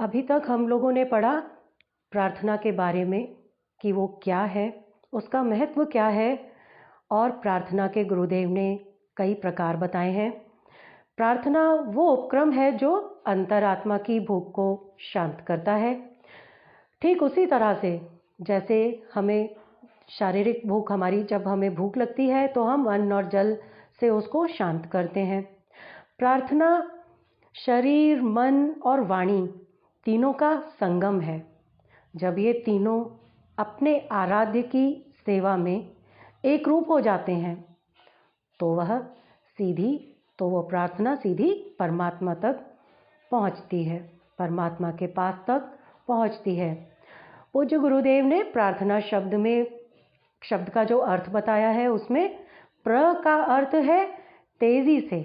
अभी तक हम लोगों ने पढ़ा प्रार्थना के बारे में कि वो क्या है, उसका महत्व क्या है और प्रार्थना के गुरुदेव ने कई प्रकार बताए हैं। प्रार्थना वो उपक्रम है जो अंतरात्मा की भूख को शांत करता है। ठीक उसी तरह से जैसे हमें शारीरिक भूख, हमारी जब हमें भूख लगती है तो हम अन्न और जल से उसको शांत करते हैं। प्रार्थना शरीर, मन और वाणी तीनों का संगम है। जब ये तीनों अपने आराध्य की सेवा में एक रूप हो जाते हैं तो वो प्रार्थना सीधी परमात्मा तक पहुंचती है, परमात्मा के पास तक पहुंचती है। पूज्य गुरुदेव ने प्रार्थना शब्द का जो अर्थ बताया है उसमें प्र का अर्थ है तेजी से,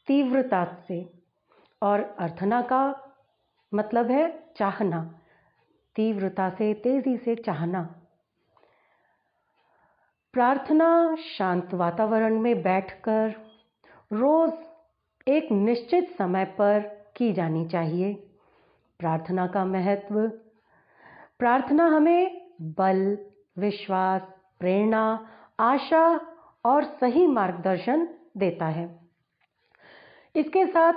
तीव्रता से, और अर्थना का मतलब है चाहना, तीव्रता से, तेजी से चाहना। प्रार्थना शांत वातावरण में बैठकर रोज एक निश्चित समय पर की जानी चाहिए। प्रार्थना का महत्व, प्रार्थना हमें बल, विश्वास, प्रेरणा, आशा और सही मार्गदर्शन देता है। इसके साथ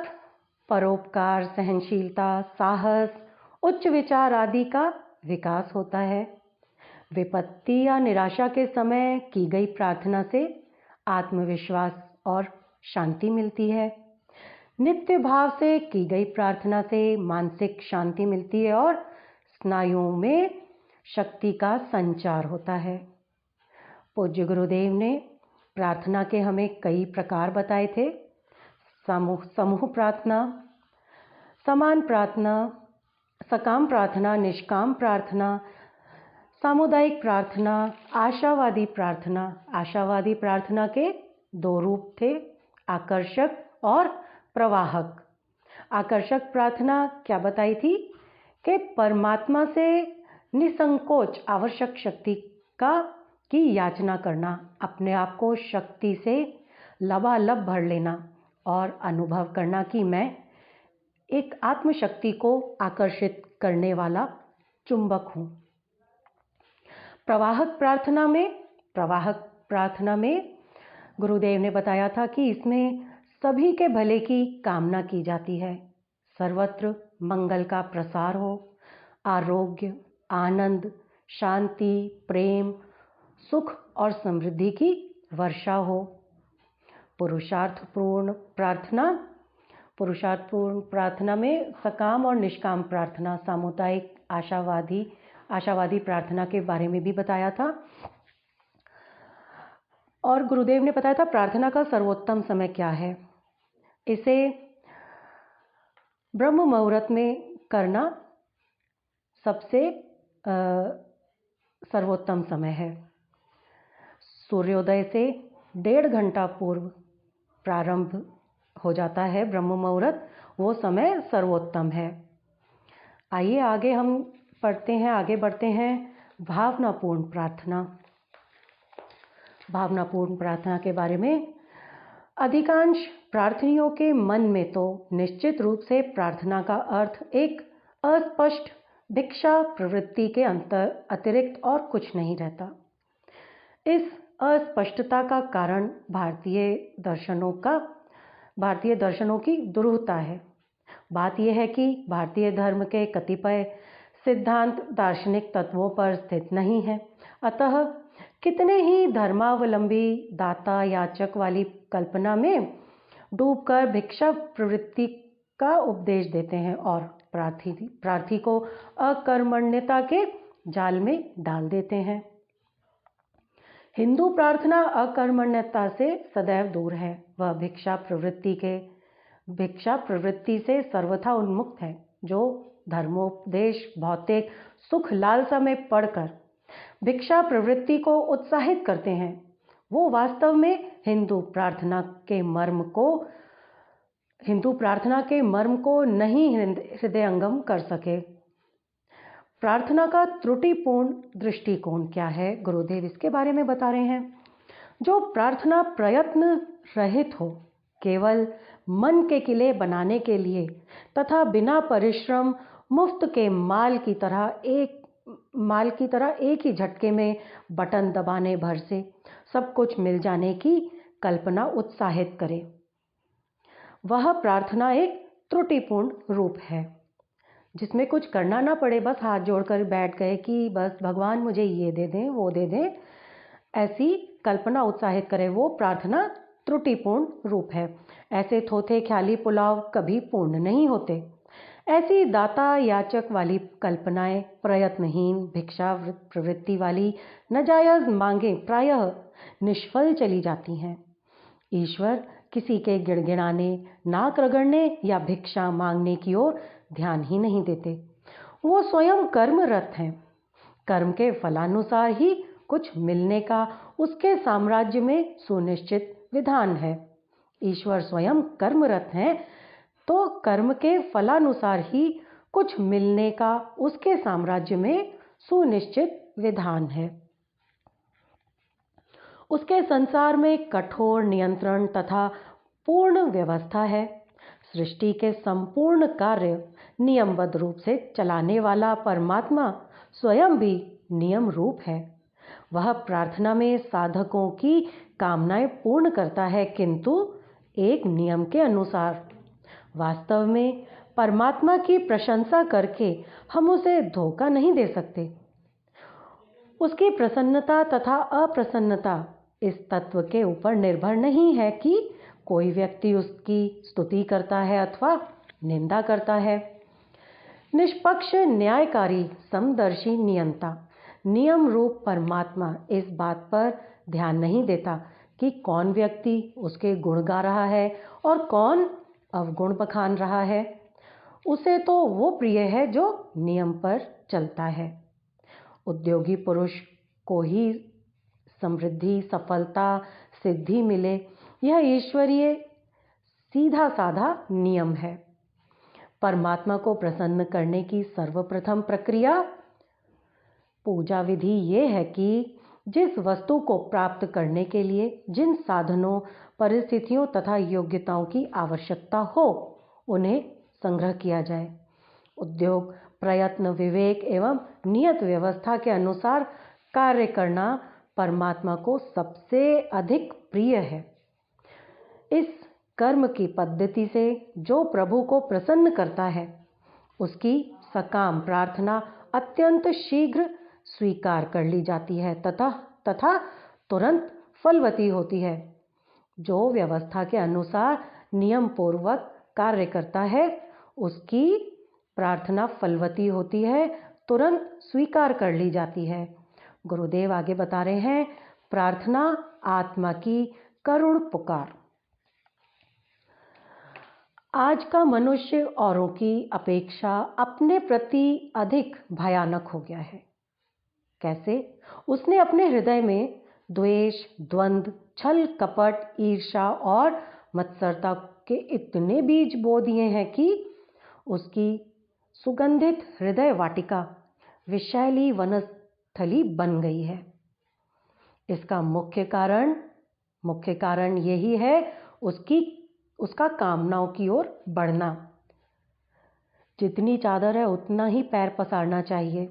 परोपकार, सहनशीलता, साहस, उच्च विचार आदि का विकास होता है। विपत्ति या निराशा के समय की गई प्रार्थना से आत्मविश्वास और शांति मिलती है। नित्य भाव से की गई प्रार्थना से मानसिक शांति मिलती है और स्नायुओं में शक्ति का संचार होता है। पूज्य गुरुदेव ने प्रार्थना के हमें कई प्रकार बताए थे। समूह प्रार्थना, समान प्रार्थना, सकाम प्रार्थना, निष्काम प्रार्थना, सामुदायिक प्रार्थना, आशावादी प्रार्थना। आशावादी प्रार्थना के दो रूप थे, आकर्षक और प्रवाहक। आकर्षक प्रार्थना क्या बताई थी कि परमात्मा से निसंकोच आवश्यक शक्ति की याचना करना, अपने आप को शक्ति से लबालब भर लेना और अनुभव करना कि मैं एक आत्मशक्ति को आकर्षित करने वाला चुंबक हूँ। प्रवाहक प्रार्थना में गुरुदेव ने बताया था कि इसमें सभी के भले की कामना की जाती है, सर्वत्र मंगल का प्रसार हो, आरोग्य, आनंद, शांति, प्रेम, सुख और समृद्धि की वर्षा हो। पुरुषार्थपूर्ण प्रार्थना में सकाम और निष्काम प्रार्थना, सामुदायिक, आशावादी प्रार्थना के बारे में भी बताया था। और गुरुदेव ने बताया था प्रार्थना का सर्वोत्तम समय क्या है। इसे ब्रह्म मुहूर्त में करना सबसे सर्वोत्तम समय है। सूर्योदय से 1.5 घंटा पूर्व प्रारंभ हो जाता है ब्रह्म मुहूर्त, वो समय सर्वोत्तम है। आइए आगे बढ़ते हैं भावनापूर्ण प्रार्थना के बारे में। अधिकांश प्रार्थनियों के मन में तो निश्चित रूप से प्रार्थना का अर्थ एक अस्पष्ट भिक्षा प्रवृत्ति के अतिरिक्त और कुछ नहीं रहता। इस अस्पष्टता का कारण भारतीय दर्शनों की दुरूहता है। बात यह है कि भारतीय धर्म के कतिपय सिद्धांत दार्शनिक तत्वों पर स्थित नहीं है। अतः कितने ही धर्मावलंबी दाता याचक वाली कल्पना में डूबकर भिक्षा प्रवृत्ति का उपदेश देते हैं और प्रार्थी को अकर्मण्यता के जाल में डाल देते हैं। हिंदू प्रार्थना अकर्मण्यता से सदैव दूर है। वह भिक्षा प्रवृत्ति से सर्वथा उन्मुक्त है। जो धर्मोपदेश भौतिक सुख लालसा में पड़कर भिक्षा प्रवृत्ति को उत्साहित करते हैं, वो वास्तव में हिंदू प्रार्थना के मर्म को नहीं हृदयंगम कर सके। प्रार्थना का त्रुटिपूर्ण दृष्टिकोण क्या है, गुरुदेव इसके बारे में बता रहे हैं। जो प्रार्थना प्रयत्न रहित हो, केवल मन के किले बनाने के लिए तथा बिना परिश्रम मुफ्त के माल की तरह एक ही झटके में बटन दबाने भर से सब कुछ मिल जाने की कल्पना उत्साहित करे। वह प्रार्थना एक त्रुटिपूर्ण रूप है जिसमें कुछ करना ना पड़े, बस हाथ जोड़कर बैठ गए कि बस भगवान मुझे ये दे दें, वो दे दें, ऐसी कल्पना उत्साहित करे, वो प्रार्थना त्रुटिपूर्ण रूप है। ऐसे थोथे ख्याली पुलाव कभी पूर्ण नहीं होते। ऐसी दाता याचक वाली कल्पनाएं, प्रयत्नहीन भिक्षा प्रवृत्ति वाली नाजायज मांगे प्रायः निष्फल चली जाती हैं। ईश्वर किसी के गिड़गिड़ाने, नाक रगड़ने या भिक्षा मांगने की ओर ध्यान ही नहीं देते। वो स्वयं कर्मरत हैं। कर्म के फलानुसार ही कुछ मिलने का उसके साम्राज्य में सुनिश्चित विधान है। ईश्वर स्वयं कर्मरत हैं, तो कर्म के फलानुसार ही कुछ मिलने का उसके साम्राज्य में सुनिश्चित विधान है। उसके संसार में कठोर नियंत्रण तथा पूर्ण व्यवस्था है। सृष्टि के संपूर्ण कार्य नियमबद्ध रूप से चलाने वाला परमात्मा स्वयं भी नियम रूप है। वह प्रार्थना में साधकों की कामनाएं पूर्ण करता है, किंतु एक नियम के अनुसार। वास्तव में परमात्मा की प्रशंसा करके हम उसे धोखा नहीं दे सकते। उसकी प्रसन्नता तथा अप्रसन्नता इस तत्व के ऊपर निर्भर नहीं है कि कोई व्यक्ति उसकी स्तुति करता है अथवा निंदा करता है। निष्पक्ष, न्यायकारी, समदर्शी नियंता, नियम रूप परमात्मा इस बात पर ध्यान नहीं देता कि कौन व्यक्ति उसके गुण गा रहा है और कौन अवगुण बखान रहा है। उसे तो वो प्रिय है जो नियम पर चलता है। उद्योगी पुरुष को ही समृद्धि, सफलता, सिद्धि मिले, यह ईश्वरीय सीधा साधा नियम है। परमात्मा को प्रसन्न करने की सर्वप्रथम प्रक्रिया पूजा विधि ये है कि जिस वस्तु को प्राप्त करने के लिए जिन साधनों, परिस्थितियों तथा योग्यताओं की आवश्यकता हो, उन्हें संग्रह किया जाए। उद्योग, प्रयत्न, विवेक एवं नियत व्यवस्था के अनुसार कार्य करना परमात्मा को सबसे अधिक प्रिय है। इस कर्म की पद्धति से जो प्रभु को प्रसन्न करता है, उसकी सकाम प्रार्थना अत्यंत शीघ्र स्वीकार कर ली जाती है तथा तुरंत फलवती होती है। जो व्यवस्था के अनुसार नियम पूर्वक कार्य करता है, उसकी प्रार्थना फलवती होती है, तुरंत स्वीकार कर ली जाती है। गुरुदेव आगे बता रहे हैं, प्रार्थना आत्मा की करुण पुकार। आज का मनुष्य औरों की अपेक्षा अपने प्रति अधिक भयानक हो गया है। कैसे? उसने अपने हृदय में द्वेष, द्वंद्व, छल, कपट, ईर्ष्या और मत्सरता के इतने बीज बो दिए हैं कि उसकी सुगंधित हृदय वाटिका विषैली वनस्थली बन गई है। इसका मुख्य कारण यही है उसका कामनाओं की ओर बढ़ना। जितनी चादर है उतना ही पैर पसारना चाहिए।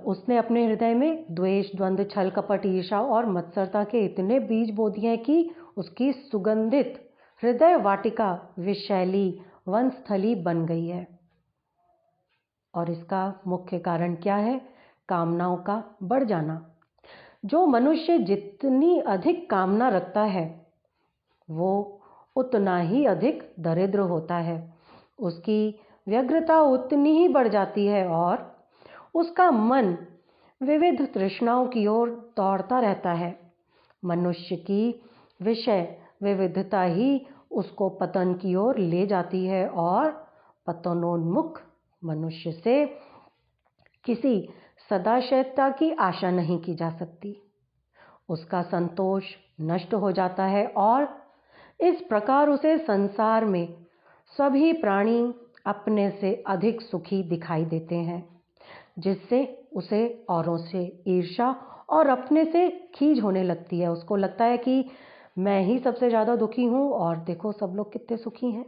उसने अपने हृदय में द्वेष, द्वंद्व, छल, कपट, ईर्ष्या और मत्सरता के इतने बीज बो दिए हैं कि उसकी सुगंधित हृदय वाटिका विषैली वनस्थली बन गई है। और इसका मुख्य कारण क्या है? कामनाओं का बढ़ जाना। जो मनुष्य जितनी अधिक कामना रखता है, वो उतना ही अधिक दरिद्र होता है। उसकी व्यग्रता उतनी ही बढ़ जाती है और उसका मन विविध तृष्णाओं की ओर दौड़ता रहता है। मनुष्य की विषय विविधता ही उसको पतन की ओर ले जाती है और पतनोन्मुख मनुष्य से किसी सदाशयता की आशा नहीं की जा सकती। उसका संतोष नष्ट हो जाता है और इस प्रकार उसे संसार में सभी प्राणी अपने से अधिक सुखी दिखाई देते हैं, जिससे उसे औरों से ईर्ष्या और अपने से खीज होने लगती है। उसको लगता है कि मैं ही सबसे ज़्यादा दुखी हूँ और देखो सब लोग कितने सुखी हैं।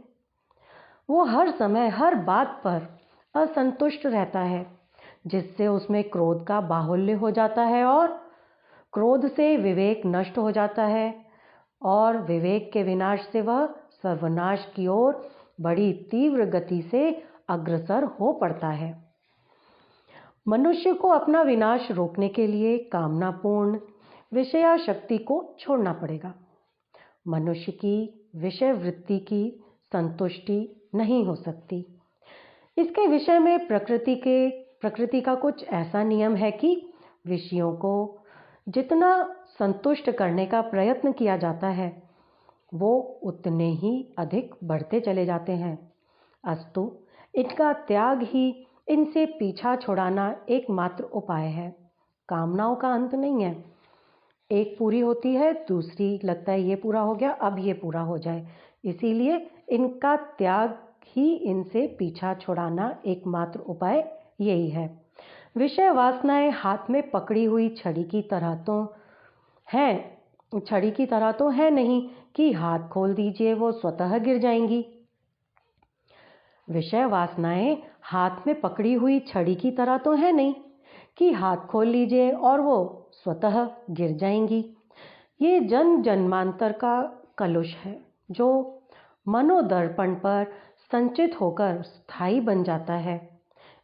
वो हर समय हर बात पर असंतुष्ट रहता है, जिससे उसमें क्रोध का बाहुल्य हो जाता है और क्रोध से विवेक नष्ट हो जाता है और विवेक के विनाश से वह सर्वनाश की ओर बड़ी तीव्र गति से अग्रसर हो पड़ता है। मनुष्य को अपना विनाश रोकने के लिए कामनापूर्ण विषयाशक्ति को छोड़ना पड़ेगा। मनुष्य की विषय वृत्ति की संतुष्टि नहीं हो सकती। इसके विषय में प्रकृति का कुछ ऐसा नियम है कि विषयों को जितना संतुष्ट करने का प्रयत्न किया जाता है वो उतने ही अधिक बढ़ते चले जाते हैं। अस्तु इनका त्याग ही इनसे पीछा छुड़ाना एकमात्र उपाय है। कामनाओं का अंत नहीं है, एक पूरी होती है दूसरी लगता है ये पूरा हो गया, अब ये पूरा हो जाए, इसीलिए इनका त्याग ही इनसे पीछा छुड़ाना एकमात्र उपाय यही है। विषय वासनाएं हाथ में पकड़ी हुई छड़ी की तरह तो है नहीं कि हाथ खोल दीजिए वो स्वतः गिर जाएंगी। विषय वासनाएं हाथ में पकड़ी हुई छड़ी की तरह तो है नहीं कि हाथ खोल लीजिए और वो स्वतः गिर जाएंगी। ये जन्म जन्मांतर का कलुष है जो मनोदर्पण पर संचित होकर स्थायी बन जाता है।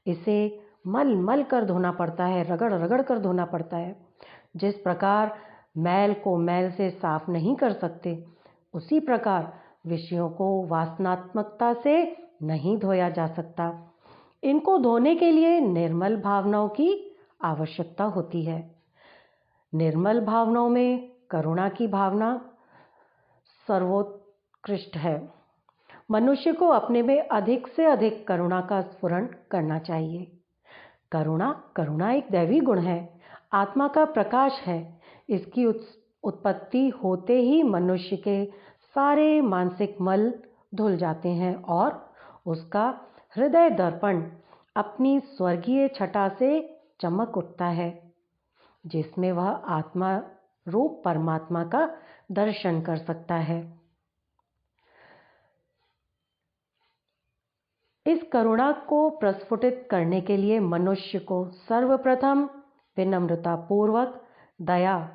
इसे मल मल कर धोना पड़ता है, रगड़ रगड़ कर धोना पड़ता है। जिस प्रकार मैल को मैल से साफ नहीं कर सकते, उसी प्रकार विषयों को वासनात्मकता से नहीं धोया जा सकता। इनको धोने के लिए निर्मल भावनाओं की आवश्यकता होती है। निर्मल भावनाओं में करुणा की भावना सर्वोत्कृष्ट है। मनुष्य को अपने में अधिक से अधिक करुणा का स्फुरण करना चाहिए। करुणा एक दैवी गुण है, आत्मा का प्रकाश है। इसकी उत्पत्ति होते ही मनुष्य के सारे मानसिक मल धुल जाते हैं और उसका हृदय दर्पण अपनी स्वर्गीय छटा से चमक उठता है, जिसमें वह आत्मा रूप परमात्मा का दर्शन कर सकता है। इस करुणा को प्रस्फुटित करने के लिए मनुष्य को सर्वप्रथम विनम्रता पूर्वक दया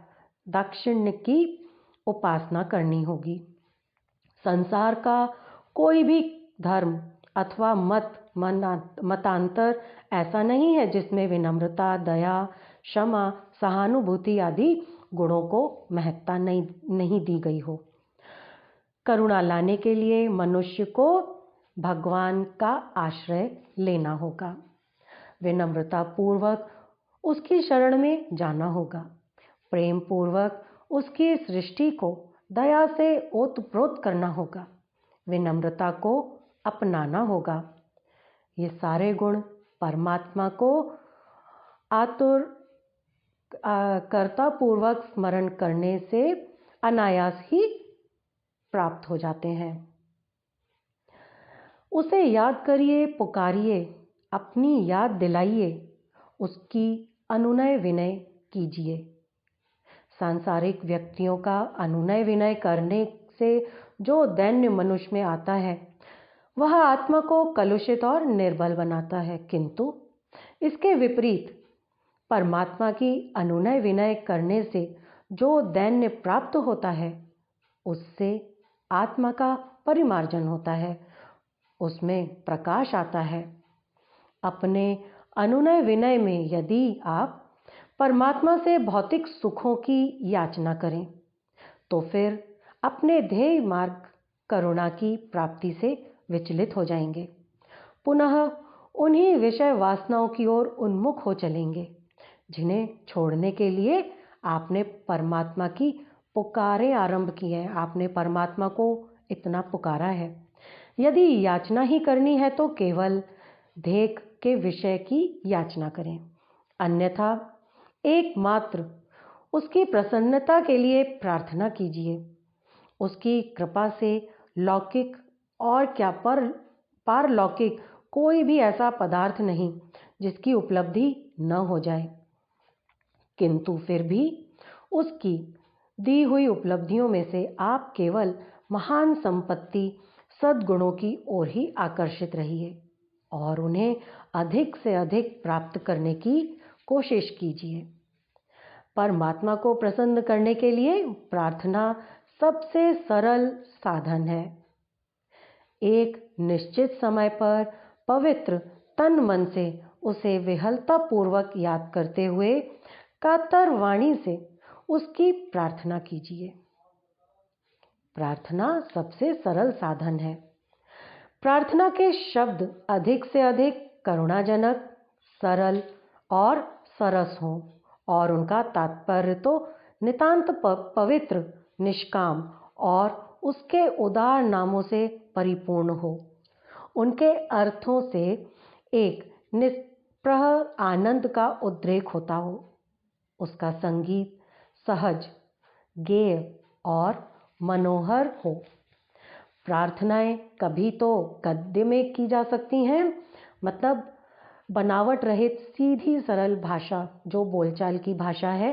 दाक्षिण्य की उपासना करनी होगी। संसार का कोई भी धर्म अथवा मतांतर ऐसा नहीं है जिसमें विनम्रता, दया, क्षमा, सहानुभूति आदि गुणों को महत्ता नहीं दी गई हो। करुणा लाने के लिए मनुष्य को भगवान का आश्रय लेना होगा। विनम्रता पूर्वक उसकी शरण में जाना होगा। प्रेम पूर्वक उसकी सृष्टि को दया से ओतप्रोत करना होगा। विनम्रता को अपनाना होगा। ये सारे गुण परमात्मा को कर्तापूर्वक स्मरण करने से अनायास ही प्राप्त हो जाते हैं। उसे याद करिए, पुकारिए, अपनी याद दिलाइए, उसकी अनुनय विनय कीजिए। सांसारिक व्यक्तियों का अनुनय विनय करने से जो दैन्य मनुष्य में आता है वह आत्मा को कलुषित और निर्बल बनाता है, किंतु इसके विपरीत परमात्मा की अनुनय विनय करने से जो दैन्य प्राप्त होता है उससे आत्मा का परिमार्जन होता है, उसमें प्रकाश आता है। अपने अनुनय विनय में यदि आप परमात्मा से भौतिक सुखों की याचना करें तो फिर अपने ध्येय मार्ग करुणा की प्राप्ति से विचलित हो जाएंगे, पुनः उन्हीं विषय वासनाओं की ओर उन्मुख हो चलेंगे जिन्हें छोड़ने के लिए आपने परमात्मा की पुकारें आरंभ की है। आपने परमात्मा को इतना पुकारा है। यदि याचना ही करनी है तो केवल ध्येय के विषय की याचना करें, अन्यथा एकमात्र उसकी प्रसन्नता के लिए प्रार्थना कीजिए। उसकी कृपा से लौकिक और क्या पारलौकिक कोई भी ऐसा पदार्थ नहीं जिसकी उपलब्धि न हो जाए, किंतु फिर भी उसकी दी हुई उपलब्धियों में से आप केवल महान संपत्ति सद्गुणों की ओर ही आकर्षित रहिए और उन्हें अधिक से अधिक प्राप्त करने की कोशिश कीजिए। परमात्मा को प्रसन्न करने के लिए प्रार्थना सबसे सरल साधन है। एक निश्चित समय पर पवित्र तन मन से उसे विहलता पूर्वक याद करते हुए कातर वाणी से उसकी प्रार्थना कीजिए। प्रार्थना सबसे सरल साधन है। प्रार्थना के शब्द अधिक से अधिक करुणाजनक, सरल और सरस हों और उनका तात्पर्य तो नितांत पवित्र, निष्काम और उसके उदार नामों से परिपूर्ण हो। उनके अर्थों से एक निष्प्रह आनंद का उद्रेक होता हो। उसका संगीत सहज, गेय और मनोहर हो। प्रार्थनाएं कभी तो गद्य में की जा सकती हैं, मतलब बनावट रहित सीधी सरल भाषा जो बोलचाल की भाषा है,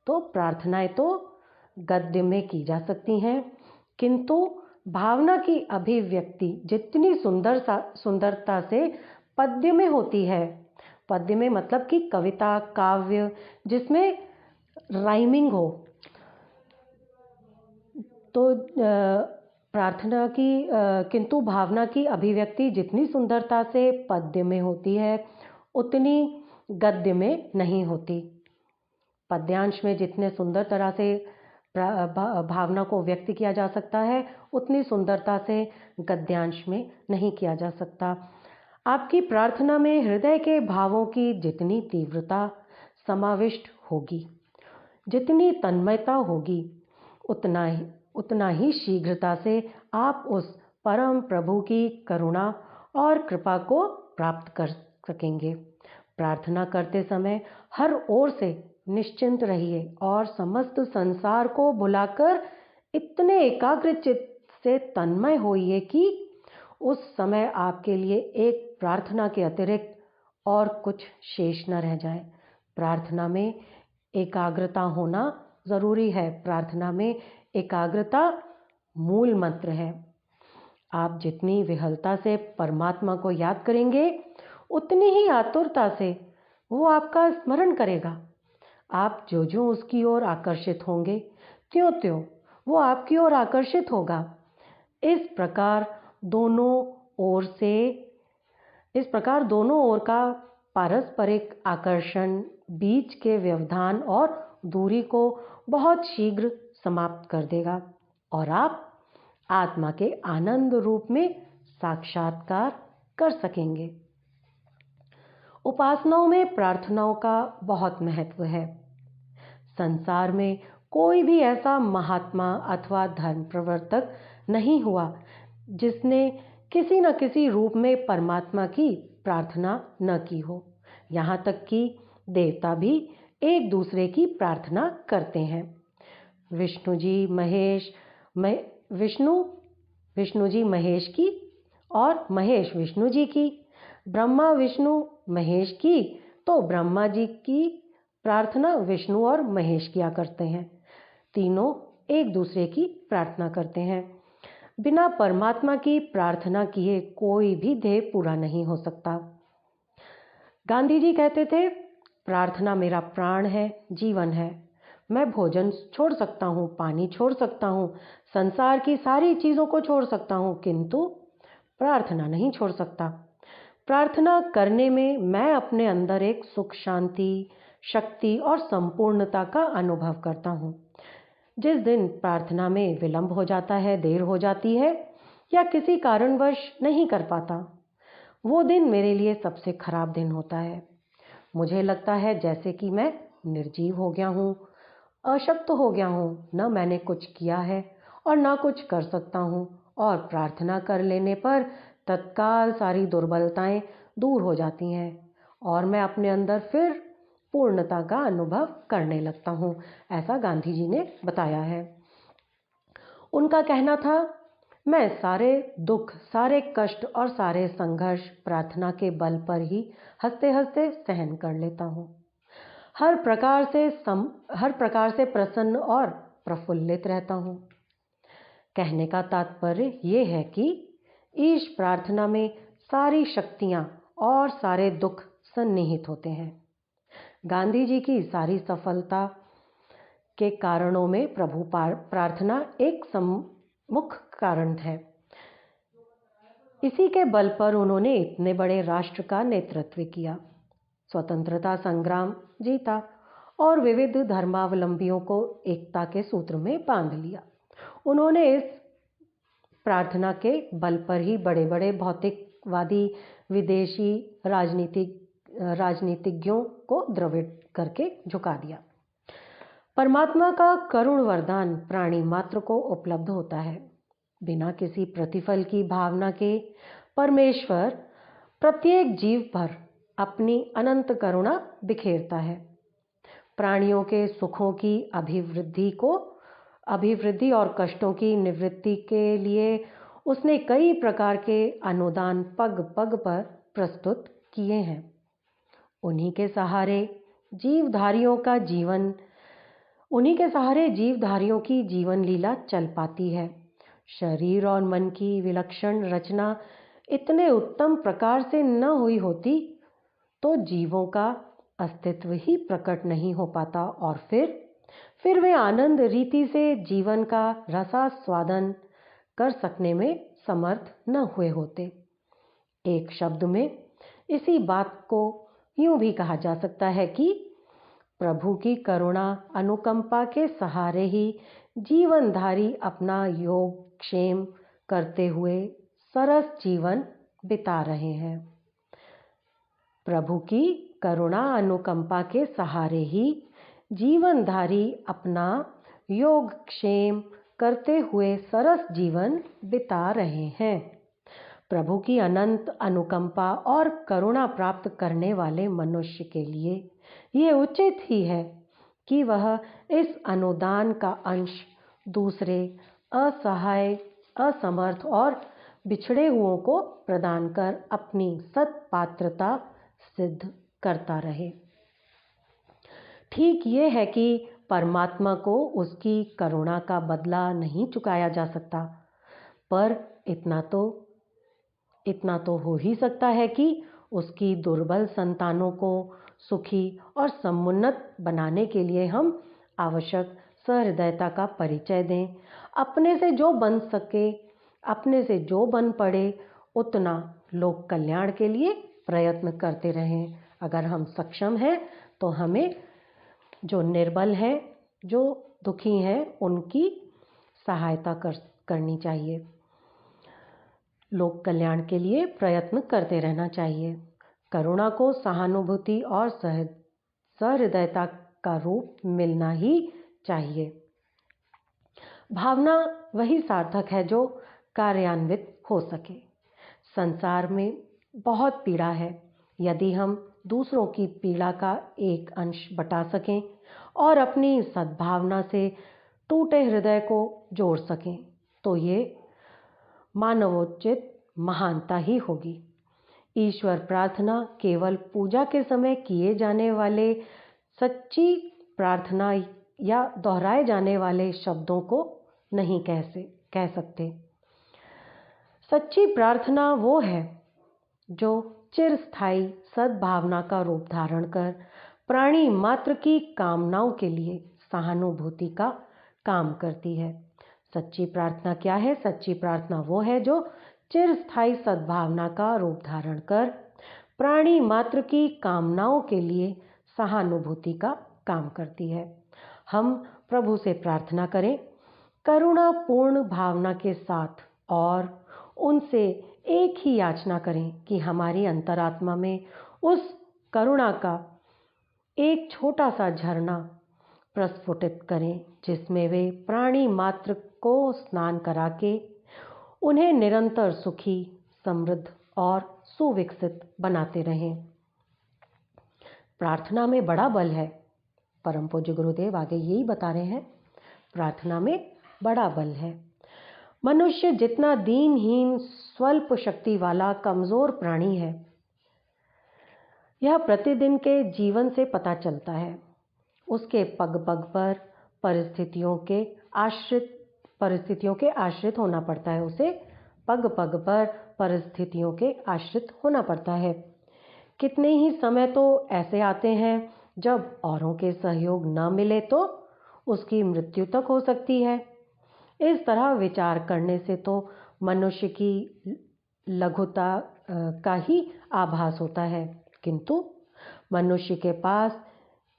तो प्रार्थनाएं तो गद्य में की जा सकती हैं। किंतु भावना की अभिव्यक्ति जितनी सुंदरता से पद्य में होती है, पद्य में मतलब कि कविता, काव्य जिसमें राइमिंग हो, तो प्रार्थना की किंतु भावना की अभिव्यक्ति जितनी सुंदरता से पद्य में होती है उतनी गद्य में नहीं होती। पद्यांश में जितने सुंदर तरह से भावना को व्यक्त किया जा सकता है उतनी सुंदरता से गद्यांश में नहीं किया जा सकता। आपकी प्रार्थना में हृदय के भावों की जितनी तीव्रता समाविष्ट होगी, जितनी तन्मयता होगी, उतना ही शीघ्रता से आप उस परम प्रभु की करुणा और कृपा को प्राप्त कर सकेंगे। प्रार्थना करते समय हर ओर से निश्चिंत रहिए और समस्त संसार को भुलाकर इतने एकाग्र चित्त से तन्मय होइए कि उस समय आपके लिए एक प्रार्थना के अतिरिक्त और कुछ शेष न रह जाए। प्रार्थना में एकाग्रता होना जरूरी है। प्रार्थना में एकाग्रता मूल मंत्र है। आप जितनी विहलता से परमात्मा को याद करेंगे उतनी ही आतुरता से वो आपका स्मरण करेगा। आप जो जो उसकी ओर आकर्षित होंगे त्यों त्यों वो आपकी ओर आकर्षित होगा। इस प्रकार दोनों ओर का पारस्परिक आकर्षण बीच के व्यवधान और दूरी को बहुत शीघ्र समाप्त कर देगा और आप आत्मा के आनंद रूप में साक्षात्कार कर सकेंगे। उपासनाओं में प्रार्थनाओं का बहुत महत्व है। संसार में कोई भी ऐसा महात्मा अथवा धर्म प्रवर्तक नहीं हुआ जिसने किसी न किसी रूप में परमात्मा की प्रार्थना न की हो। यहाँ तक कि देवता भी एक दूसरे की प्रार्थना करते हैं। विष्णु जी महेश की और महेश विष्णु जी की, ब्रह्मा विष्णु महेश की, तो ब्रह्मा जी की प्रार्थना विष्णु और महेश किया करते हैं। तीनों एक दूसरे की प्रार्थना करते हैं। बिना परमात्मा की प्रार्थना किए कोई भी ध्येय पूरा नहीं हो सकता। गांधी जी कहते थे, प्रार्थना मेरा प्राण है, जीवन है। मैं भोजन छोड़ सकता हूँ, पानी छोड़ सकता हूँ, संसार की सारी चीज़ों को छोड़ सकता हूँ, किंतु प्रार्थना नहीं छोड़ सकता। प्रार्थना करने में मैं अपने अंदर एक सुख, शांति, शक्ति और संपूर्णता का अनुभव करता हूँ। जिस दिन प्रार्थना में विलंब हो जाता है, देर हो जाती है या किसी कारणवश नहीं कर पाता, वो दिन मेरे लिए सबसे खराब दिन होता है। मुझे लगता है जैसे कि मैं निर्जीव हो गया हूँ, अशक्त हो गया हूँ, न मैंने कुछ किया है और न कुछ कर सकता हूँ। और प्रार्थना कर लेने पर तत्काल सारी दुर्बलताएं दूर हो जाती हैं और मैं अपने अंदर फिर पूर्णता का अनुभव करने लगता हूँ। ऐसा गांधी जी ने बताया है। उनका कहना था, मैं सारे दुख, सारे कष्ट और सारे संघर्ष प्रार्थना के बल पर ही हंसते हंसते सहन कर लेता हूँ। हर प्रकार से प्रसन्न और प्रफुल्लित रहता हूँ। कहने का तात्पर्य ये है कि ईश प्रार्थना में सारी शक्तियां और सारे दुख सन्निहित होते हैं। गांधी जी की सारी सफलता के कारणों में प्रभु प्रार्थना एक मुख्य कारण है। इसी के बल पर उन्होंने इतने बड़े राष्ट्र का नेतृत्व किया, स्वतंत्रता संग्राम जीता और विविध धर्मावलंबियों को एकता के सूत्र में बांध लिया। उन्होंने इस प्रार्थना के बल पर ही बड़े बड़े भौतिकवादी विदेशी राजनीतिज्ञों को द्रवित करके झुका दिया। परमात्मा का करुण वरदान प्राणी मात्र को उपलब्ध होता है। बिना किसी प्रतिफल की भावना के परमेश्वर प्रत्येक जीव पर अपनी अनंत करुणा बिखेरता है। प्राणियों के सुखों की अभिवृद्धि और कष्टों की निवृत्ति के लिए उसने कई प्रकार के अनुदान पग पग पर प्रस्तुत किए हैं। उन्हीं के सहारे जीवधारियों की जीवन लीला चल पाती है। शरीर और मन की विलक्षण रचना इतने उत्तम प्रकार से न हुई होती तो जीवों का अस्तित्व ही प्रकट नहीं हो पाता और फिर वे आनंद रीति से जीवन का रसास्वादन कर सकने में समर्थ न हुए होते। एक शब्द में इसी बात को यूं भी कहा जा सकता है कि प्रभु की करुणा अनुकंपा के सहारे ही जीवनधारी अपना योग क्षेम करते हुए सरस जीवन बिता रहे हैं। प्रभु की करुणा अनुकंपा के सहारे ही जीवनधारी अपना योग क्षेम करते हुए सरस जीवन बिता रहे हैं। प्रभु की अनंत अनुकंपा और करुणा प्राप्त करने वाले मनुष्य के लिए ये उचित ही है कि वह इस अनुदान का अंश दूसरे असहाय, असमर्थ और बिछड़े हुओं को प्रदान कर अपनी सत्पात्रता सिद्ध करता रहे। ठीक ये है कि परमात्मा को उसकी करुणा का बदला नहीं चुकाया जा सकता, पर इतना तो हो ही सकता है कि उसकी दुर्बल संतानों को सुखी और समुन्नत बनाने के लिए हम आवश्यक सहृदयता का परिचय दें। अपने से जो बन सके, अपने से जो बन पड़े उतना लोक कल्याण के लिए प्रयत्न करते रहें। अगर हम सक्षम हैं तो हमें जो निर्बल हैं, जो दुखी हैं, उनकी सहायता करनी चाहिए। लोक कल्याण के लिए प्रयत्न करते रहना चाहिए। करुणा को सहानुभूति और सहृदयता का रूप मिलना ही चाहिए। भावना वही सार्थक है जो कार्यान्वित हो सके। संसार में बहुत पीड़ा है। यदि हम दूसरों की पीड़ा का एक अंश बटा सकें और अपनी सद्भावना से टूटे हृदय को जोड़ सकें तो ये मानवोचित महानता ही होगी। ईश्वर प्रार्थना केवल पूजा के समय किए जाने वाले सच्ची प्रार्थना या दोहराए जाने वाले शब्दों को नहीं कह सकते। सच्ची प्रार्थना वो है जो चिरस्थायी सद्भावना का रूप धारण कर प्राणी मात्र की कामनाओं के लिए सहानुभूति का काम करती है। सच्ची प्रार्थना क्या है? सच्ची प्रार्थना वो है जो चिरस्थायी सद्भावना का रूप धारण कर प्राणी मात्र की कामनाओं के लिए सहानुभूति का काम करती है। हम प्रभु से प्रार्थना करें करुणापूर्ण भावना के साथ और उनसे एक ही याचना करें कि हमारी अंतरात्मा में उस करुणा का एक छोटा सा झरना प्रस्फुटित करें जिसमें वे प्राणी मात्र को स्नान करा के उन्हें निरंतर सुखी, समृद्ध और सुविकसित बनाते रहें। प्रार्थना में बड़ा बल है। परम पूज्य गुरुदेव आगे यही बता रहे हैं, प्रार्थना में बड़ा बल है। मनुष्य जितना दीनहीन, स्वल्प शक्ति वाला, कमजोर प्राणी है, यह प्रतिदिन के जीवन से पता चलता है। उसके पग पग पर परिस्थितियों के आश्रित होना पड़ता है उसे पग पग पर परिस्थितियों के आश्रित होना पड़ता है। कितने ही समय तो ऐसे आते हैं जब औरों के सहयोग न मिले तो उसकी मृत्यु तक हो सकती है। इस तरह विचार करने से तो मनुष्य की लघुता का ही आभास होता है, किंतु मनुष्य के पास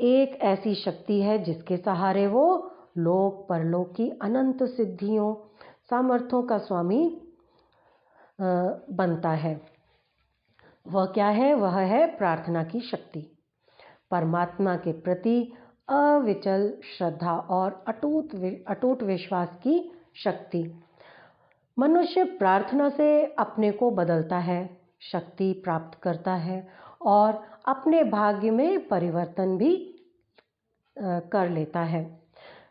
एक ऐसी शक्ति है जिसके सहारे वो लोक परलोक की अनंत सिद्धियों सामर्थ्यों का स्वामी बनता है। वह क्या है? वह है प्रार्थना की शक्ति, परमात्मा के प्रति अविचल श्रद्धा और अटूट विश्वास की शक्ति। मनुष्य प्रार्थना से अपने को बदलता है, शक्ति प्राप्त करता है और अपने भाग्य में परिवर्तन भी कर लेता है।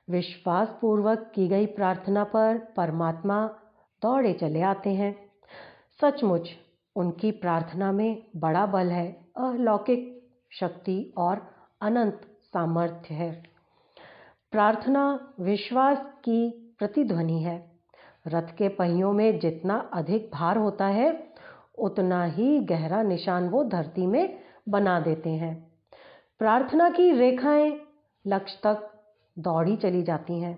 विश्वास पूर्वक की गई प्रार्थना पर परमात्मा दौड़े चले आते हैं। सचमुच उनकी प्रार्थना में बड़ा बल है, अलौकिक शक्ति और अनंत सामर्थ्य है। प्रार्थना विश्वास की प्रतिध्वनि है। रथ के पहियों में जितना अधिक भार होता है उतना ही गहरा निशान वो धरती में बना देते हैं। प्रार्थना की रेखाएं लक्ष्य तक दौड़ी चली जाती हैं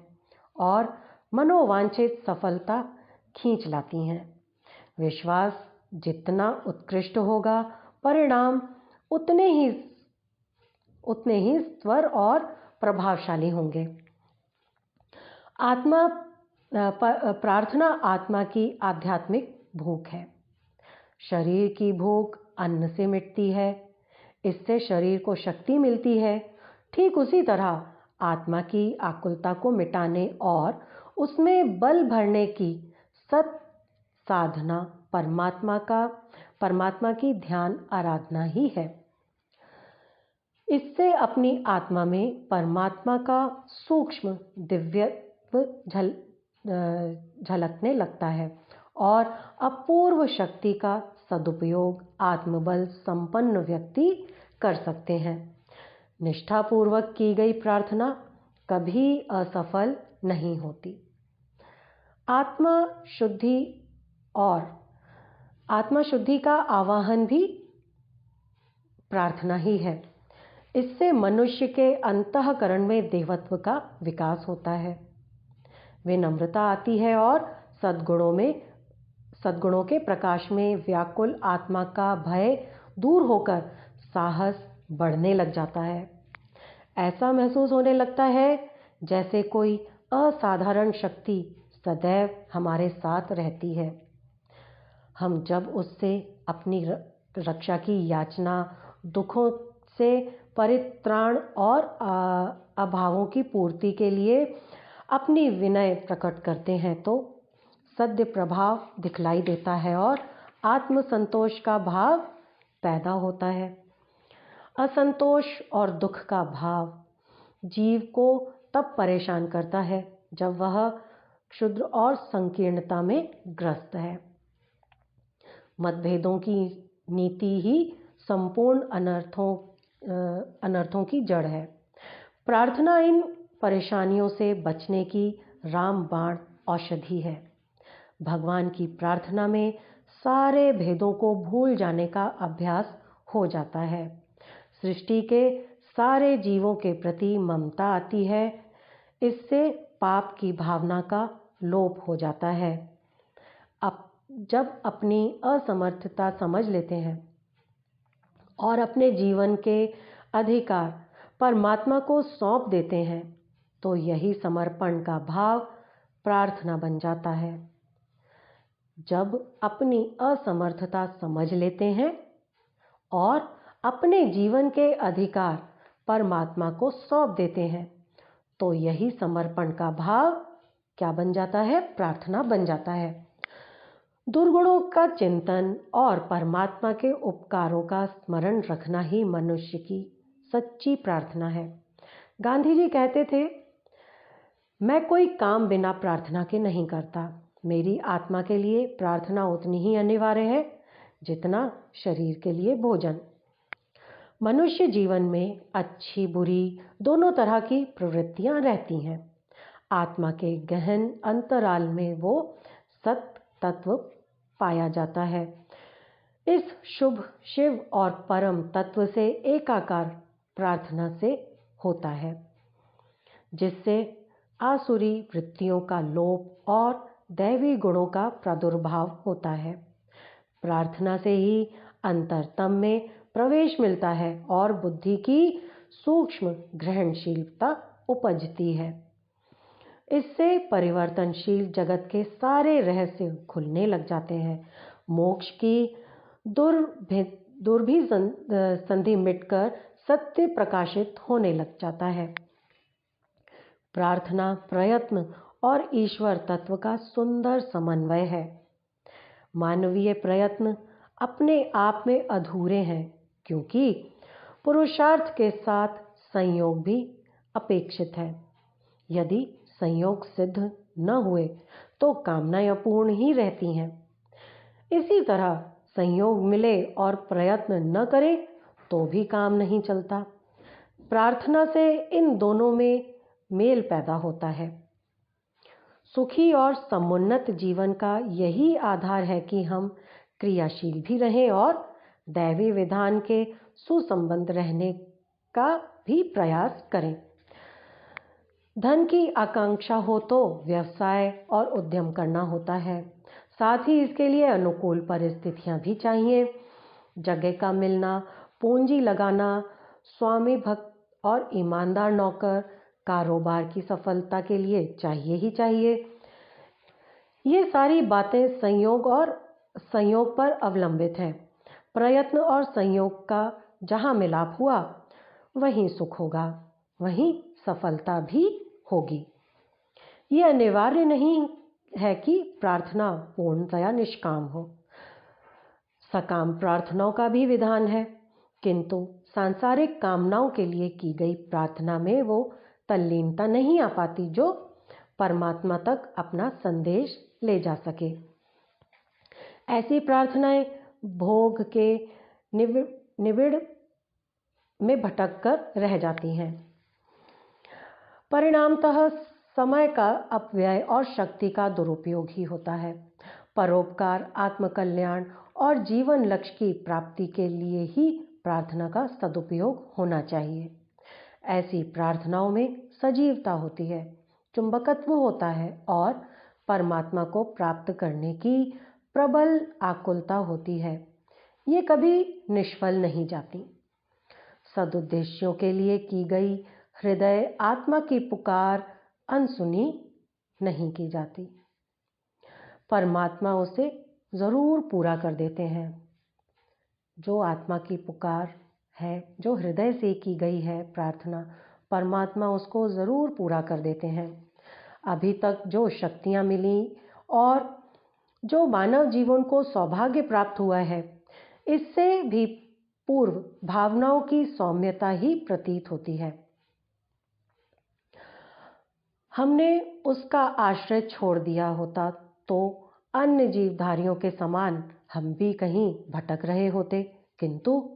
और मनोवांछित सफलता खींच लाती हैं। विश्वास जितना उत्कृष्ट होगा, परिणाम उतने ही स्वर और प्रभावशाली होंगे। प्रार्थना आत्मा की आध्यात्मिक भूख है। शरीर की भूख अन्न से मिटती है, इससे शरीर को शक्ति मिलती है। ठीक उसी तरह आत्मा की आकुलता को मिटाने और उसमें बल भरने की सत साधना परमात्मा की ध्यान आराधना ही है। इससे अपनी आत्मा में परमात्मा का सूक्ष्म दिव्यत्व झलकने लगता है और अपूर्व शक्ति का सदुपयोग आत्मबल संपन्न व्यक्ति कर सकते हैं। निष्ठापूर्वक की गई प्रार्थना कभी असफल नहीं होती। आत्मा शुद्धि का आवाहन भी प्रार्थना ही है। इससे मनुष्य के अंतःकरण में देवत्व का विकास होता है, विनम्रता आती है और सद्गुणों के प्रकाश में व्याकुल आत्मा का भय दूर होकर साहस बढ़ने लग जाता है। ऐसा महसूस होने लगता है जैसे कोई असाधारण शक्ति सदैव हमारे साथ रहती है। हम जब उससे अपनी रक्षा की याचना, दुखों से परित्राण और अभावों की पूर्ति के लिए अपनी विनय प्रकट करते हैं तो सद्य प्रभाव दिखलाई देता है और आत्मसंतोष का भाव पैदा होता है। असंतोष और दुख का भाव जीव को तब परेशान करता है जब वह क्षुद्र और संकीर्णता में ग्रस्त है। मतभेदों की नीति ही संपूर्ण अनर्थों की जड़ है। प्रार्थना इन परेशानियों से बचने की रामबाण औषधि है। भगवान की प्रार्थना में सारे भेदों को भूल जाने का अभ्यास हो जाता है। सृष्टि के सारे जीवों के प्रति ममता आती है। इससे पाप की भावना का लोप हो जाता है। जब अपनी असमर्थता समझ लेते हैं और अपने जीवन के अधिकार परमात्मा को सौंप देते हैं तो यही समर्पण का भाव प्रार्थना बन जाता है। जब अपनी असमर्थता समझ लेते हैं और अपने जीवन के अधिकार परमात्मा को सौंप देते हैं तो यही समर्पण का भाव क्या बन जाता है? प्रार्थना बन जाता है। दुर्गुणों का चिंतन और परमात्मा के उपकारों का स्मरण रखना ही मनुष्य की सच्ची प्रार्थना है। गांधी जी कहते थे, मैं कोई काम बिना प्रार्थना के नहीं करता। मेरी आत्मा के लिए प्रार्थना उतनी ही अनिवार्य है जितना शरीर के लिए भोजन। मनुष्य जीवन में अच्छी बुरी दोनों तरह की प्रवृत्तियां रहती हैं। आत्मा के गहन अंतराल में वो सत्य तत्व पाया जाता है। इस शुभ शिव और परम तत्व से एकाकार प्रार्थना से होता है, जिससे आसुरी वृत्तियों का लोप और दैवी गुणों का प्रादुर्भाव होता है। प्रार्थना से ही अंतरतम में प्रवेश मिलता है और बुद्धि की सूक्ष्म ग्रहणशीलता उपजती है। इससे परिवर्तनशील जगत के सारे रहस्य खुलने लग जाते हैं। मोक्ष की दुर्भी संधि मिटकर सत्य प्रकाशित होने लग जाता है। प्रार्थना प्रयत्न और ईश्वर तत्व का सुंदर समन्वय है। मानवीय प्रयत्न अपने आप में अधूरे हैं, क्योंकि पुरुषार्थ के साथ संयोग भी अपेक्षित है। यदि संयोग सिद्ध न हुए तो कामनाएं अपूर्ण ही रहती हैं। इसी तरह संयोग मिले और प्रयत्न न करे तो भी काम नहीं चलता। प्रार्थना से इन दोनों में मेल पैदा होता है। सुखी और समुन्नत जीवन का यही आधार है कि हम क्रियाशील भी रहें और दैवी विधान के सुसंबद्ध रहने का भी प्रयास करें। धन की आकांक्षा हो तो व्यवसाय और उद्यम करना होता है, साथ ही इसके लिए अनुकूल परिस्थितियां भी चाहिए। जगह का मिलना, पूंजी लगाना, स्वामी भक्त और ईमानदार नौकर, कारोबार की सफलता के लिए चाहिए ही चाहिए। ये सारी बातें संयोग पर अवलंबित हैं। प्रयत्न और संयोग का जहाँ मिलाप हुआ वहीं सुख होगा, वहीं सफलता भी होगी। ये अनिवार्य नहीं है कि प्रार्थना पूर्णतया निष्काम हो। सकाम प्रार्थनाओं का भी विधान है, किंतु सांसारिक कामनाओं के लिए की गई प्रार्थना में वो तल्लीनता नहीं आ पाती जो परमात्मा तक अपना संदेश ले जा सके। ऐसी प्रार्थनाएं भोग के निबिड़ में भटक कर रह जाती हैं। परिणामतः समय का अपव्यय और शक्ति का दुरुपयोग ही होता है। परोपकार, आत्मकल्याण और जीवन लक्ष्य की प्राप्ति के लिए ही प्रार्थना का सदुपयोग होना चाहिए। ऐसी प्रार्थनाओं में सजीवता होती है, चुंबकत्व होता है और परमात्मा को प्राप्त करने की प्रबल आकुलता होती है। ये कभी निष्फल नहीं जाती। सदुद्देश्यों के लिए की गई हृदय आत्मा की पुकार अनसुनी नहीं की जाती। परमात्मा उसे जरूर पूरा कर देते हैं। जो आत्मा की पुकार है, जो हृदय से की गई है प्रार्थना, परमात्मा उसको जरूर पूरा कर देते हैं। अभी तक जो शक्तियां मिली और जो मानव जीवन को सौभाग्य प्राप्त हुआ है, इससे भी पूर्व भावनाओं की सौम्यता ही प्रतीत होती है। हमने उसका आश्रय छोड़ दिया होता तो अन्य जीवधारियों के समान हम भी कहीं भटक रहे होते, किंतु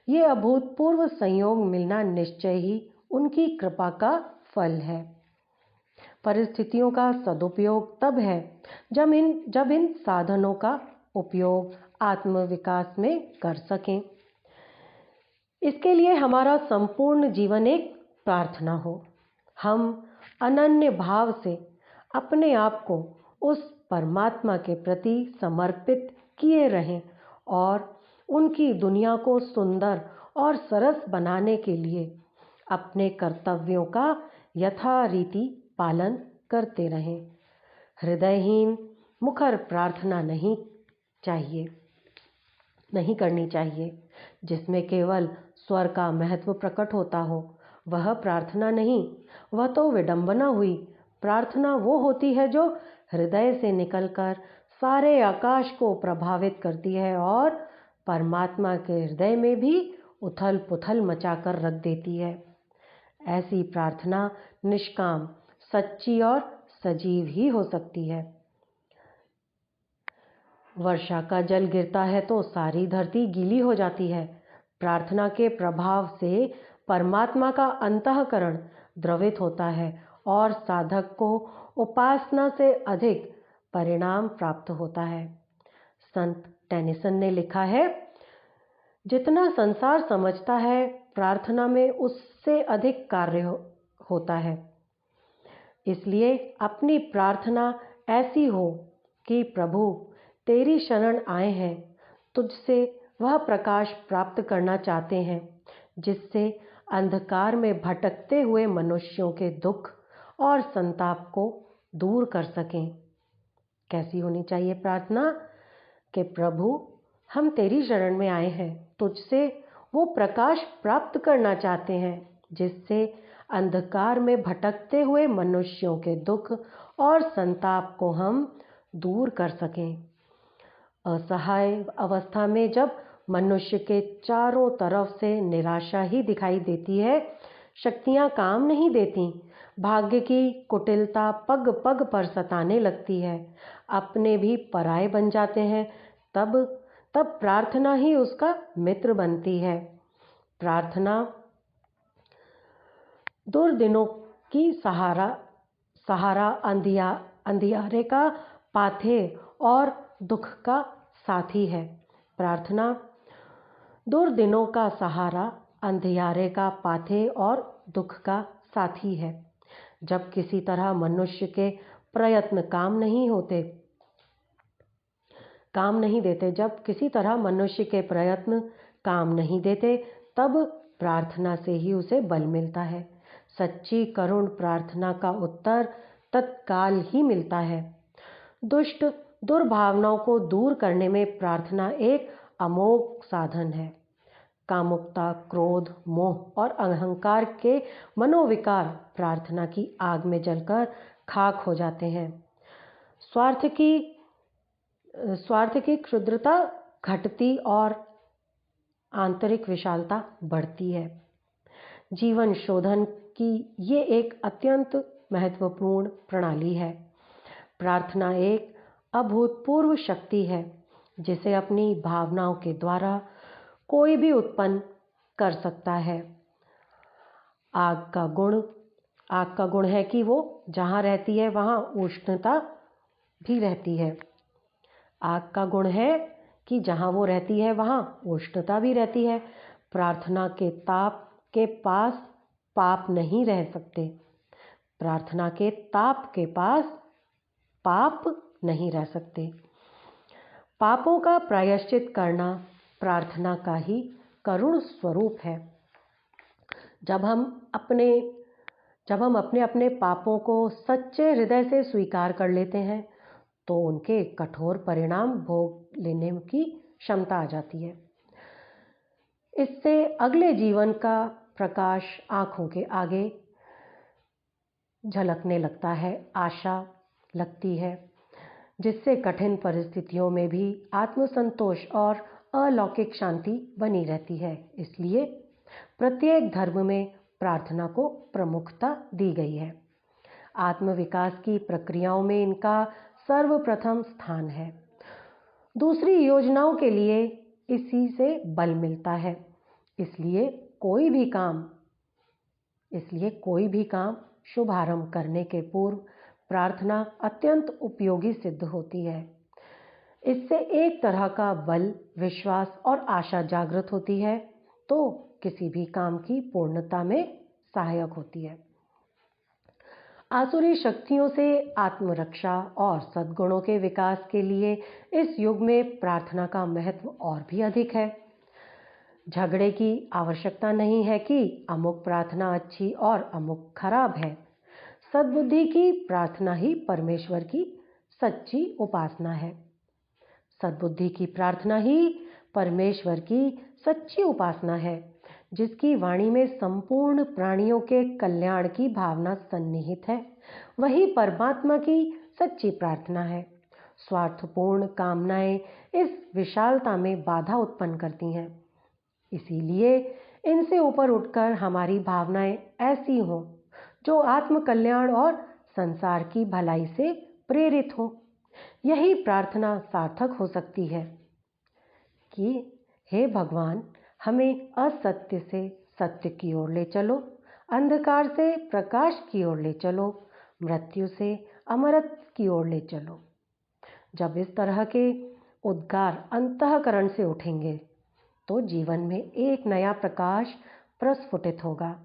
ये अभूतपूर्व संयोग मिलना निश्चय ही उनकी कृपा का फल है। परिस्थितियों का सदुपयोग तब है जब इन साधनों का उपयोग आत्मविकास में कर सकें। इसके लिए हमारा संपूर्ण जीवन एक प्रार्थना हो। हम अनन्य भाव से अपने आप को उस परमात्मा के प्रति समर्पित किए रहें और उनकी दुनिया को सुंदर और सरस बनाने के लिए अपने कर्तव्यों का यथारीति पालन करते रहें। हृदयहीन मुखर प्रार्थना नहीं करनी चाहिए, जिसमें केवल स्वर का महत्व प्रकट होता हो। वह प्रार्थना नहीं, वह तो विडंबना हुई। प्रार्थना वो होती है जो हृदय से निकलकर सारे आकाश को प्रभावित करती है और परमात्मा के हृदय में भी उथल पुथल मचाकर रख देती है। ऐसी प्रार्थना निष्काम, सच्ची और सजीव ही हो सकती है। वर्षा का जल गिरता है तो सारी धरती गीली हो जाती है। प्रार्थना के प्रभाव से परमात्मा का अंतःकरण द्रवित होता है और साधक को उपासना से अधिक परिणाम प्राप्त होता है। संत टेनिसन ने लिखा है, जितना संसार समझता है प्रार्थना में उससे अधिक कार्य होता है। इसलिए अपनी प्रार्थना ऐसी हो कि प्रभु तेरी शरण आए हैं, तुझसे वह प्रकाश प्राप्त करना चाहते हैं जिससे अंधकार में भटकते हुए मनुष्यों के दुख और संताप को दूर कर सकें। कैसी होनी चाहिए प्रार्थना? कि प्रभु हम तेरी शरण में आए हैं, तुझसे वो प्रकाश प्राप्त करना चाहते हैं जिससे अंधकार में भटकते हुए मनुष्यों के दुख और संताप को हम दूर कर सकें। असहाय अवस्था में जब मनुष्य के चारों तरफ से निराशा ही दिखाई देती है, शक्तियां काम नहीं देती, भाग्य की कुटिलता पग पग पर सताने लगती है, अपने भी पराये बन जाते हैं, तब प्रार्थना ही उसका मित्र बनती है। प्रार्थना दुर्दिनों की सहारा अंधियारे का पाथे और दुख का साथी है। प्रार्थना दुर्दिनों का सहारा, अंधियारे का पाथे और दुख का साथी है। जब किसी तरह मनुष्य के प्रयत्न काम नहीं देते, जब किसी तरह मनुष्य के प्रयत्न काम नहीं देते, तब प्रार्थना से ही उसे बल मिलता है। सच्ची करुण प्रार्थना का उत्तर तत्काल ही मिलता है। दुष्ट दुर्भावनाओं को दूर करने में प्रार्थना एक अमोघ साधन है। कामुकता, क्रोध, मोह और अहंकार के मनोविकार प्रार्थना की आग में जलकर खाक हो जाते हैं। स्वार्थ की क्षुद्रता घटती और आंतरिक विशालता बढ़ती है। जीवन शोधन की ये एक अत्यंत महत्वपूर्ण प्रणाली है। प्रार्थना एक अभूतपूर्व शक्ति है जिसे अपनी भावनाओं के द्वारा कोई भी उत्पन्न कर सकता है। आग का गुण है कि वो जहाँ रहती है वहाँ उष्णता भी रहती है। आग का गुण है कि जहाँ वो रहती है वहाँ उष्णता भी रहती है। प्रार्थना के ताप के पास पाप नहीं रह सकते। प्रार्थना के ताप के पास पाप नहीं रह सकते। पापों का प्रायश्चित करना प्रार्थना का ही करुण स्वरूप है। जब हम अपने पापों को सच्चे हृदय से स्वीकार कर लेते हैं तो उनके कठोर परिणाम भोग लेने की क्षमता आ जाती है। इससे अगले जीवन का प्रकाश आंखों के आगे झलकने लगता है, आशा लगती है, जिससे कठिन परिस्थितियों में भी आत्मसंतोष और अलौकिक शांति बनी रहती है। इसलिए प्रत्येक धर्म में प्रार्थना को प्रमुखता दी गई है। आत्मविकास की प्रक्रियाओं में इनका सर्वप्रथम स्थान है। दूसरी योजनाओं के लिए इसी से बल मिलता है। इसलिए कोई भी काम शुभारंभ करने के पूर्व प्रार्थना अत्यंत उपयोगी सिद्ध होती है। इससे एक तरह का बल, विश्वास और आशा जागृत होती है तो किसी भी काम की पूर्णता में सहायक होती है। आसुरी शक्तियों से आत्मरक्षा और सद्गुणों के विकास के लिए इस युग में प्रार्थना का महत्व और भी अधिक है। झगड़े की आवश्यकता नहीं है कि अमुक प्रार्थना अच्छी और अमुक खराब है। सद्बुद्धि की प्रार्थना ही परमेश्वर की सच्ची उपासना है। सद्बुद्धि की प्रार्थना ही परमेश्वर की सच्ची उपासना है, जिसकी वाणी में संपूर्ण प्राणियों के कल्याण की भावना सन्निहित है। वही परमात्मा की सच्ची प्रार्थना है। स्वार्थपूर्ण कामनाएं इस विशालता में बाधा उत्पन्न करती हैं। इसीलिए इनसे ऊपर उठकर हमारी भावनाएं ऐसी हों जो आत्म कल्याण और संसार की भलाई से प्रेरित हो। यही प्रार्थना सार्थक हो सकती है कि हे भगवान, हमें असत्य से सत्य की ओर ले चलो, अंधकार से प्रकाश की ओर ले चलो, मृत्यु से अमरत्व की ओर ले चलो। जब इस तरह के उद्गार अंतःकरण से उठेंगे तो जीवन में एक नया प्रकाश प्रस्फुटित होगा।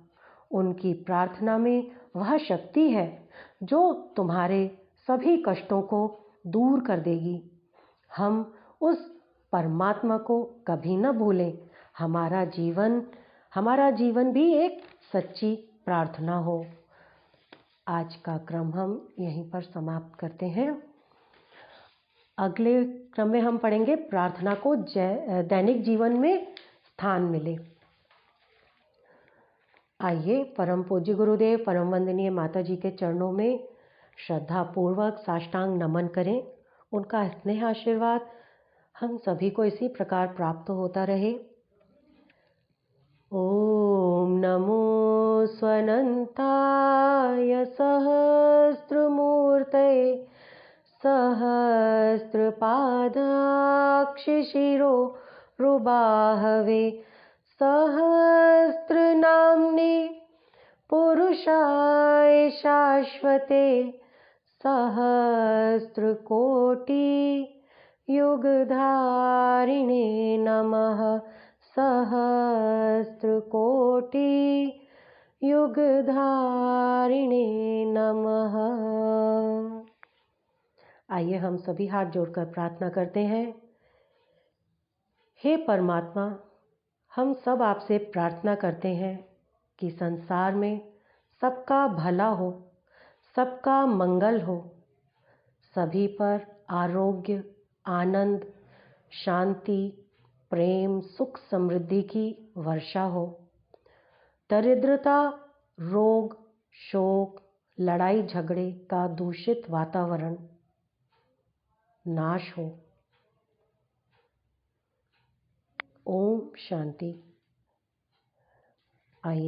उनकी प्रार्थना में वह शक्ति है जो तुम्हारे सभी कष्टों को दूर कर देगी। हम उस परमात्मा को कभी न भूलें। हमारा जीवन भी एक सच्ची प्रार्थना हो। आज का क्रम हम यहीं पर समाप्त करते हैं। अगले क्रम में हम पढ़ेंगे प्रार्थना को दैनिक जीवन में स्थान मिले। आइए परम पूज्य गुरुदेव परम वंदनीय माता जी के चरणों में श्रद्धा पूर्वक साष्टांग नमन करें। उनका स्नेह आशीर्वाद हम सभी को इसी प्रकार प्राप्त होता रहे। ओम नमो स्वनंताय सहस्त्रमूर्तये सहस्रपादाक्षशिरो रुबाहवे सहस्रनाम्ने पुरुषाय शाश्वते सहस्रकोटि युगधारिणे नमः सहस्रकोटि युगधारिणे नमः। आइए हम सभी हाथ जोड़कर प्रार्थना करते हैं। हे परमात्मा, हम सब आपसे प्रार्थना करते हैं कि संसार में सबका भला हो, सबका मंगल हो, सभी पर आरोग्य, आनंद, शांति, प्रेम, सुख, समृद्धि की वर्षा हो। दरिद्रता, रोग, शोक, लड़ाई झगड़े का दूषित वातावरण नाश हो। ओम शांति। आइए